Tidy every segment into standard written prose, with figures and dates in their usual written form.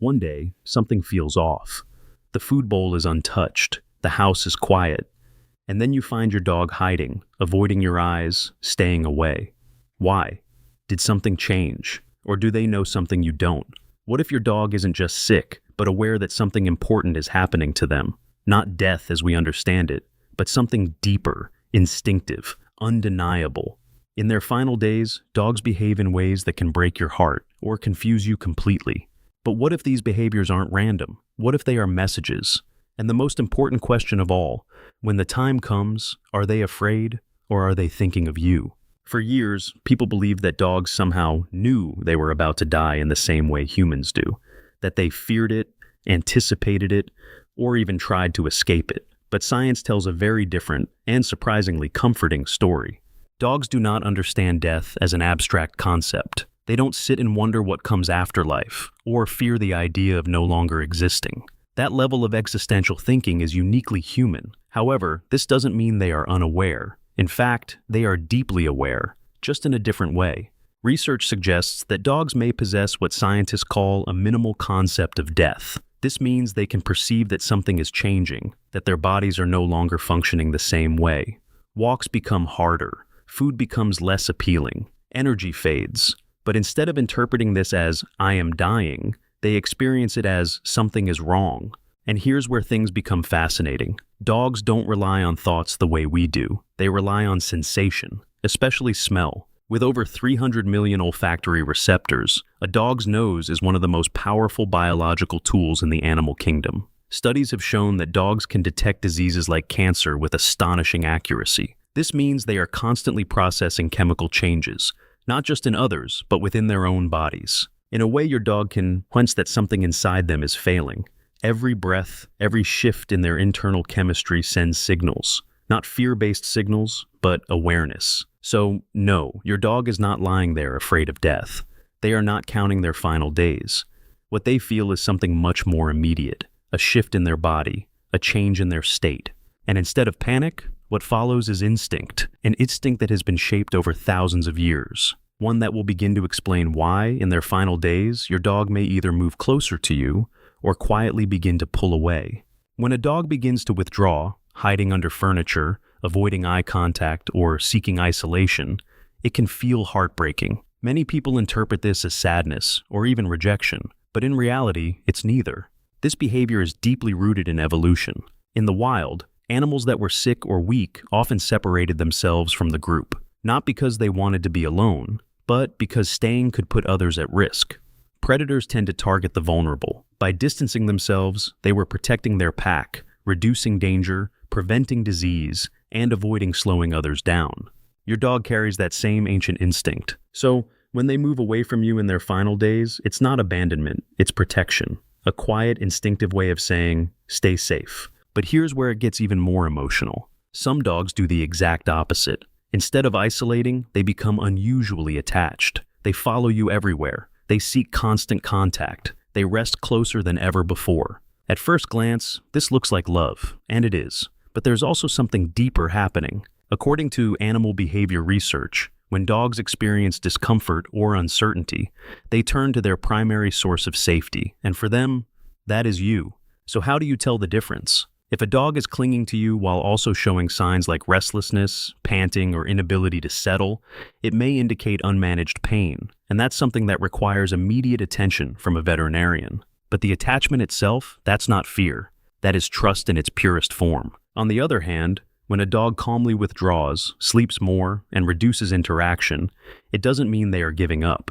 One day, something feels off. The food bowl is untouched, the house is quiet, and then you find your dog hiding, avoiding your eyes, staying away. Why? Did something change? Or do they know something you don't? What if your dog isn't just sick, but aware that something important is happening to them? Not death as we understand it, but something deeper, instinctive, undeniable. In their final days, dogs behave in ways that can break your heart or confuse you completely. But what if these behaviors aren't random? What if they are messages? And the most important question of all, when the time comes, are they afraid or are they thinking of you? For years, people believed that dogs somehow knew they were about to die in the same way humans do, that they feared it, anticipated it, or even tried to escape it. But science tells a very different and surprisingly comforting story. Dogs do not understand death as an abstract concept. They don't sit and wonder what comes after life, or fear the idea of no longer existing. That level of existential thinking is uniquely human. However, this doesn't mean they are unaware. In fact, they are deeply aware, just in a different way. Research suggests that dogs may possess what scientists call a minimal concept of death. This means they can perceive that something is changing, that their bodies are no longer functioning the same way. Walks become harder, food becomes less appealing, energy fades. But instead of interpreting this as, "I am dying," they experience it as, "something is wrong." And here's where things become fascinating. Dogs don't rely on thoughts the way we do. They rely on sensation, especially smell. With over 300 million olfactory receptors, a dog's nose is one of the most powerful biological tools in the animal kingdom. Studies have shown that dogs can detect diseases like cancer with astonishing accuracy. This means they are constantly processing chemical changes, not just in others, but within their own bodies. In a way, your dog can sense that something inside them is failing. Every breath, every shift in their internal chemistry sends signals. Not fear-based signals, but awareness. So, no, your dog is not lying there afraid of death. They are not counting their final days. What they feel is something much more immediate, a shift in their body, a change in their state. And instead of panic, what follows is instinct, an instinct that has been shaped over thousands of years. One that will begin to explain why, in their final days, your dog may either move closer to you or quietly begin to pull away. When a dog begins to withdraw, hiding under furniture, avoiding eye contact, or seeking isolation, it can feel heartbreaking. Many people interpret this as sadness or even rejection, but in reality, it's neither. This behavior is deeply rooted in evolution. In the wild, animals that were sick or weak often separated themselves from the group, not because they wanted to be alone, but because staying could put others at risk. Predators tend to target the vulnerable. By distancing themselves, they were protecting their pack, reducing danger, preventing disease, and avoiding slowing others down. Your dog carries that same ancient instinct. So, when they move away from you in their final days, it's not abandonment, it's protection. A quiet, instinctive way of saying, "Stay safe." But here's where it gets even more emotional. Some dogs do the exact opposite. Instead of isolating, they become unusually attached. They follow you everywhere. They seek constant contact. They rest closer than ever before. At first glance, this looks like love, and it is. But there's also something deeper happening. According to animal behavior research, when dogs experience discomfort or uncertainty, they turn to their primary source of safety, and for them, that is you. So how do you tell the difference? If a dog is clinging to you while also showing signs like restlessness, panting, or inability to settle, it may indicate unmanaged pain, and that's something that requires immediate attention from a veterinarian. But the attachment itself, that's not fear. That is trust in its purest form. On the other hand, when a dog calmly withdraws, sleeps more, and reduces interaction, it doesn't mean they are giving up.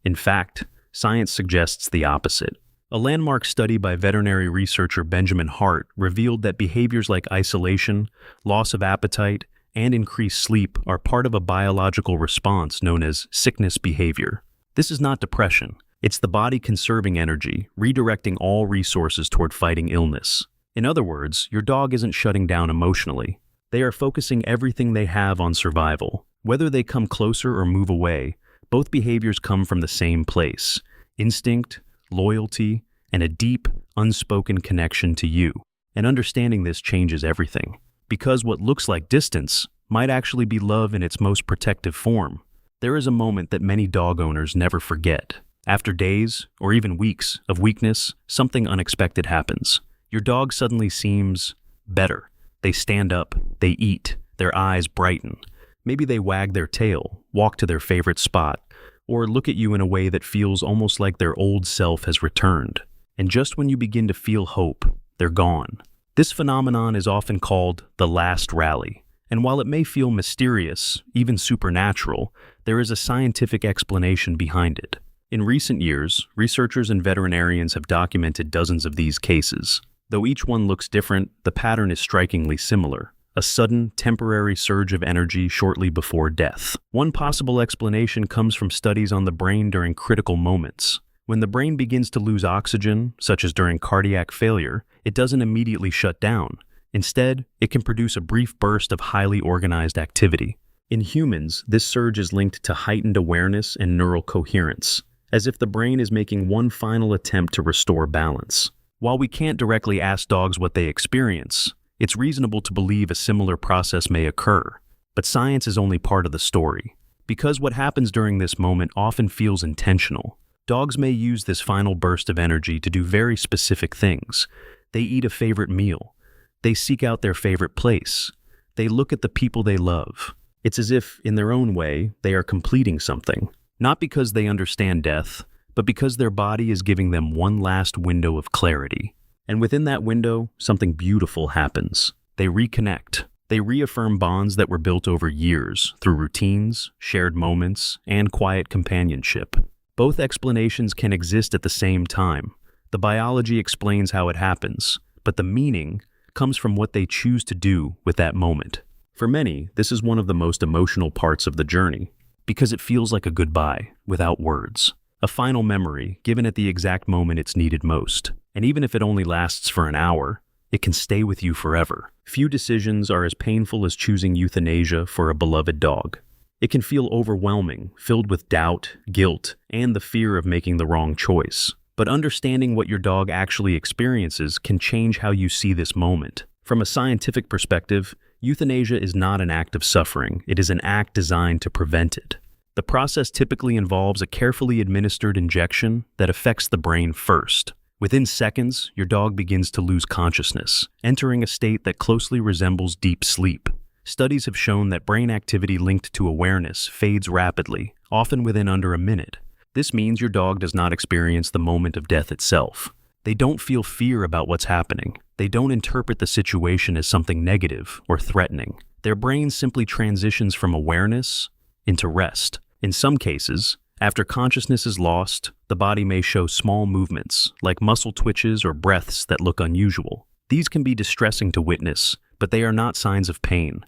In fact, science suggests the opposite. A landmark study by veterinary researcher Benjamin Hart revealed that behaviors like isolation, loss of appetite, and increased sleep are part of a biological response known as sickness behavior. This is not depression. It's the body conserving energy, redirecting all resources toward fighting illness. In other words, your dog isn't shutting down emotionally. They are focusing everything they have on survival. Whether they come closer or move away, both behaviors come from the same place: instinct, loyalty, and a deep, unspoken connection to you. And understanding this changes everything. Because what looks like distance might actually be love in its most protective form. There is a moment that many dog owners never forget. After days, or even weeks, of weakness, something unexpected happens. Your dog suddenly seems better. They stand up, they eat, their eyes brighten. Maybe they wag their tail, walk to their favorite spot, or look at you in a way that feels almost like their old self has returned. And just when you begin to feel hope, they're gone. This phenomenon is often called the last rally. And while it may feel mysterious, even supernatural, there is a scientific explanation behind it. In recent years, researchers and veterinarians have documented dozens of these cases. Though each one looks different, the pattern is strikingly similar. A sudden, temporary surge of energy shortly before death. One possible explanation comes from studies on the brain during critical moments. When the brain begins to lose oxygen, such as during cardiac failure, it doesn't immediately shut down. Instead, it can produce a brief burst of highly organized activity. In humans, this surge is linked to heightened awareness and neural coherence, as if the brain is making one final attempt to restore balance. While we can't directly ask dogs what they experience, it's reasonable to believe a similar process may occur. But science is only part of the story. Because what happens during this moment often feels intentional. Dogs may use this final burst of energy to do very specific things. They eat a favorite meal. They seek out their favorite place. They look at the people they love. It's as if, in their own way, they are completing something. Not because they understand death, but because their body is giving them one last window of clarity. And within that window, something beautiful happens. They reconnect. They reaffirm bonds that were built over years through routines, shared moments, and quiet companionship. Both explanations can exist at the same time. The biology explains how it happens, but the meaning comes from what they choose to do with that moment. For many, this is one of the most emotional parts of the journey, because it feels like a goodbye without words. A final memory given at the exact moment it's needed most. And even if it only lasts for an hour, it can stay with you forever. Few decisions are as painful as choosing euthanasia for a beloved dog. It can feel overwhelming, filled with doubt, guilt, and the fear of making the wrong choice. But understanding what your dog actually experiences can change how you see this moment. From a scientific perspective, euthanasia is not an act of suffering. It is an act designed to prevent it. The process typically involves a carefully administered injection that affects the brain first. Within seconds, your dog begins to lose consciousness, entering a state that closely resembles deep sleep. Studies have shown that brain activity linked to awareness fades rapidly, often within under a minute. This means your dog does not experience the moment of death itself. They don't feel fear about what's happening. They don't interpret the situation as something negative or threatening. Their brain simply transitions from awareness into rest. In some cases, after consciousness is lost, the body may show small movements, like muscle twitches or breaths that look unusual. These can be distressing to witness, but they are not signs of pain.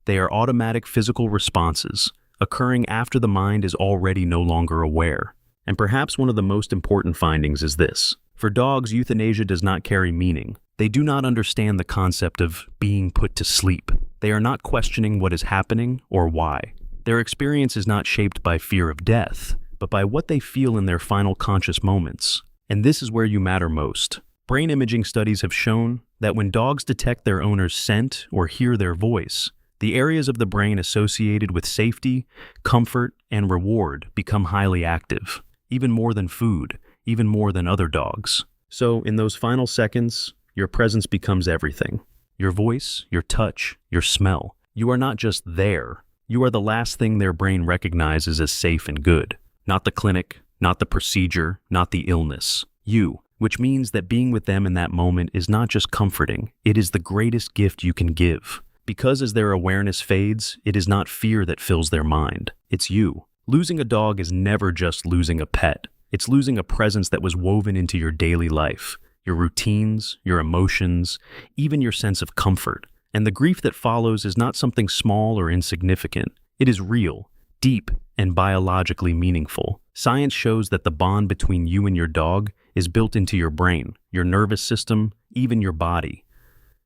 They are automatic physical responses, occurring after the mind is already no longer aware. And perhaps one of the most important findings is this. For dogs, euthanasia does not carry meaning. They do not understand the concept of being put to sleep. They are not questioning what is happening or why. Their experience is not shaped by fear of death, but by what they feel in their final conscious moments. And this is where you matter most. Brain imaging studies have shown that when dogs detect their owner's scent or hear their voice, the areas of the brain associated with safety, comfort, and reward become highly active, even more than food, even more than other dogs. So, in those final seconds, your presence becomes everything. Your voice, your touch, your smell. You are not just there. You are the last thing their brain recognizes as safe and good. Not the clinic, not the procedure, not the illness. You, which means that being with them in that moment is not just comforting, it is the greatest gift you can give. Because as their awareness fades, it is not fear that fills their mind. It's you. Losing a dog is never just losing a pet. It's losing a presence that was woven into your daily life, your routines, your emotions, even your sense of comfort. And the grief that follows is not something small or insignificant. It is real, deep, and biologically meaningful. Science shows that the bond between you and your dog is built into your brain, your nervous system, even your body.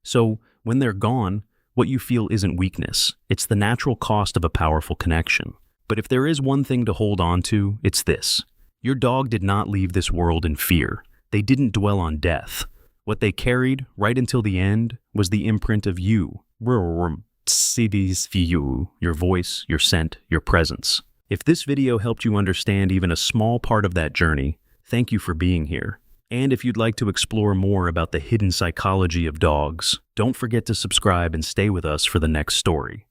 So, when they're gone, what you feel isn't weakness. It's the natural cost of a powerful connection. But if there is one thing to hold on to, it's this. Your dog did not leave this world in fear. They didn't dwell on death. What they carried, right until the end, was the imprint of you. Your voice, your scent, your presence. If this video helped you understand even a small part of that journey, thank you for being here. And if you'd like to explore more about the hidden psychology of dogs, don't forget to subscribe and stay with us for the next story.